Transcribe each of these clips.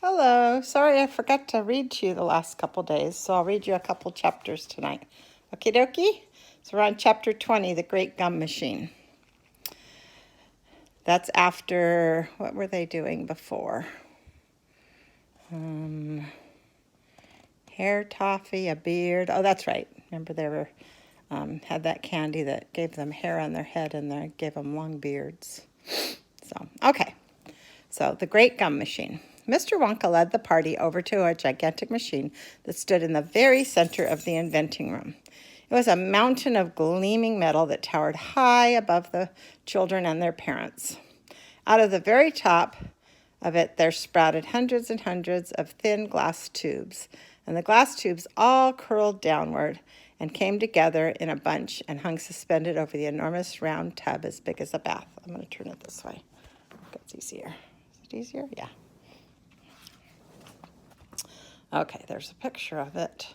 Hello. Sorry I forgot to read to you the last couple days, so I'll read you a couple chapters tonight. Okie dokie? So we're on chapter 20, The Great Gum Machine. That's after, what were they doing before? Hair toffee, a beard. Oh, that's right. Remember they were had that candy that gave them hair on their head and they gave them long beards. So, okay. So, the Great Gum Machine. Mr. Wonka led the party over to a gigantic machine that stood in the very center of the inventing room. It was a mountain of gleaming metal that towered high above the children and their parents. Out of the very top of it, there sprouted hundreds and hundreds of thin glass tubes, and the glass tubes all curled downward and came together in a bunch and hung suspended over the enormous round tub as big as a bath. I'm going to turn it this way. I think it's easier. Is it easier? Yeah. Okay, there's a picture of it.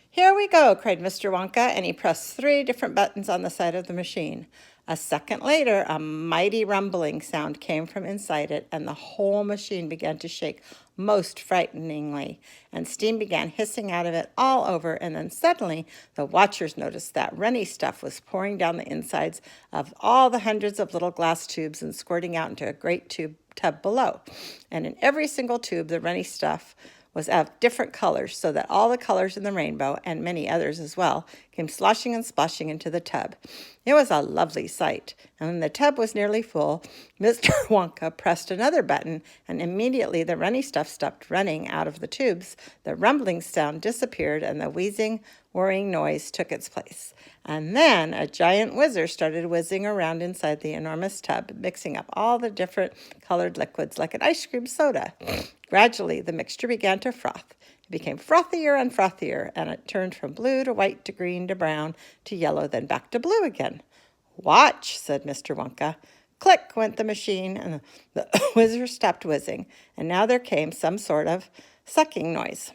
Here we go, cried Mr. Wonka, and he pressed 3 different buttons on the side of the machine. A second later, a mighty rumbling sound came from inside it, and the whole machine began to shake most frighteningly, and steam began hissing out of it all over, and then suddenly the watchers noticed that runny stuff was pouring down the insides of all the hundreds of little glass tubes and squirting out into a great tub below. And in every single tube, the runny stuff was of different colors, so that all the colors in the rainbow, and many others as well, came sloshing and splashing into the tub. It was a lovely sight, and when the tub was nearly full, Mr. Wonka pressed another button, and immediately the runny stuff stopped running out of the tubes. The rumbling sound disappeared, and the wheezing, whirring noise took its place. And then a giant whizzer started whizzing around inside the enormous tub, mixing up all the different colored liquids like an ice cream soda. Gradually, the mixture began to froth. It became frothier and frothier, and it turned from blue to white to green to brown to yellow, then back to blue again. Watch, said Mr. Wonka. Click went the machine, and the whizzer stopped whizzing, and now there came some sort of sucking noise.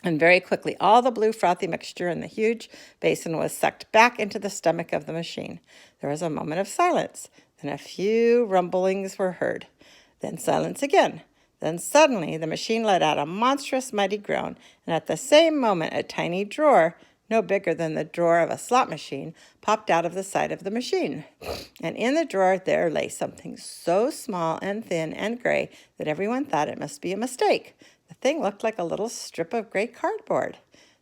And very quickly, all the blue frothy mixture in the huge basin was sucked back into the stomach of the machine. There was a moment of silence. Then a few rumblings were heard. Then silence again. Then suddenly the machine let out a monstrous mighty groan, and at the same moment a tiny drawer, no bigger than the drawer of a slot machine, popped out of the side of the machine. And in the drawer there lay something so small and thin and gray that everyone thought it must be a mistake. The thing looked like a little strip of gray cardboard.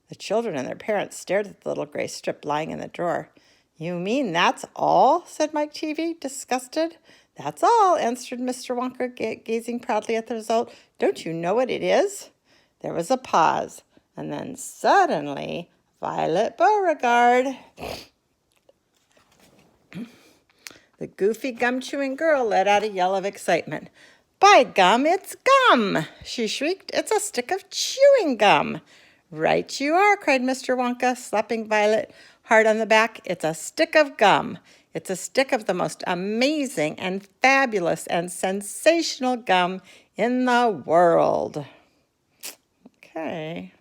The children and their parents stared at the little gray strip lying in the drawer. You mean that's all? Said Mike Teavee, disgusted. That's all, answered Mr. Wonka, gazing proudly at the result. Don't you know what it is? There was a pause, and then suddenly Violet Beauregard, the goofy gum-chewing girl, let out a yell of excitement. By gum, it's gum, she shrieked. It's a stick of chewing gum. Right you are, cried Mr. Wonka, slapping Violet hard on the back. It's a stick of gum. It's a stick of the most amazing and fabulous and sensational gum in the world. Okay.